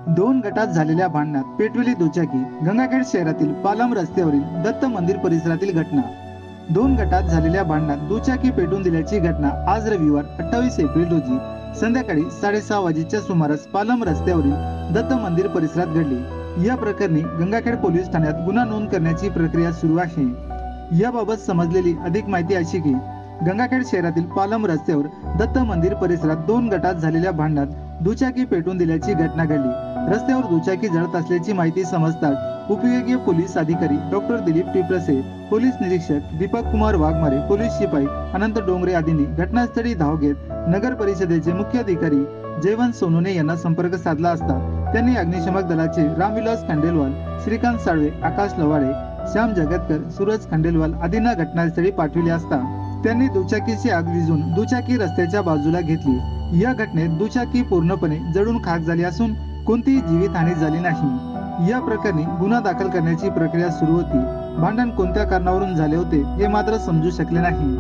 दोन गटात झालेल्या भांडणात पेटविली दुचाकी. गंगाखेड शहरातील पालम रस्त्यावरील दत्त मंदिर परिसरातील घटना. दोन गटात झालेल्या भांडणात दुचाकी पेटवून दिल्याची घटना आज रविवार 28 एप्रिल रोजी संध्याकाळी 6:30 वाजेच्या सुमारास पालम रस्त्यावरील दत्त मंदिर परिसरात घडली. या प्रकरणी गंगाखेड पोलीस ठाण्यात गुन्हा नोंद करण्याची प्रक्रिया सुरू आहे. याबाबत समजलेली अधिक माहिती अशी की गंगाखेड शहरातील पालम रस्त्यावर दत्त मंदिर परिसरात दोन गटात झालेल्या भांडणात दुचाकी पेटवून दिल्याची घटना घडली. रस्त्यावर दुचाकी जळत असल्याची माहिती समजताच उपविभागीय पोलीस अधिकारी डॉक्टर दिलीप टिपरसे, पोलीस निरीक्षक दीपक कुमार वाघमारे, पोलीस शिपाई अनंत डोंगरे आदींनी घटनास्थळी धाव घेत नगर परिषदेचे मुख्य अधिकारी जयवंत सोनोने यांना संपर्क साधला असता त्यांनी अग्निशमक दलाचे रामविलास खंडेलवाल, श्रीकांत साळवे, आकाश लवाडे, श्याम जगतकर, सूरज खंडेलवाल आदींना घटनास्थळी पाठविले असता त्यांनी दुचाकीची आग विझून दुचाकी रस्त्याच्या बाजूला घेतली. या घटनेत दुचाकी पूर्णपणे जळून खाक झाली असून कोणतीही जीवितहानी झाली नाही. या प्रकरणी गुन्हा दाखल करण्याची प्रक्रिया सुरू होती. भांडण कोणत्या कारणावरून झाले होते हे मात्र समजू शकले नाही.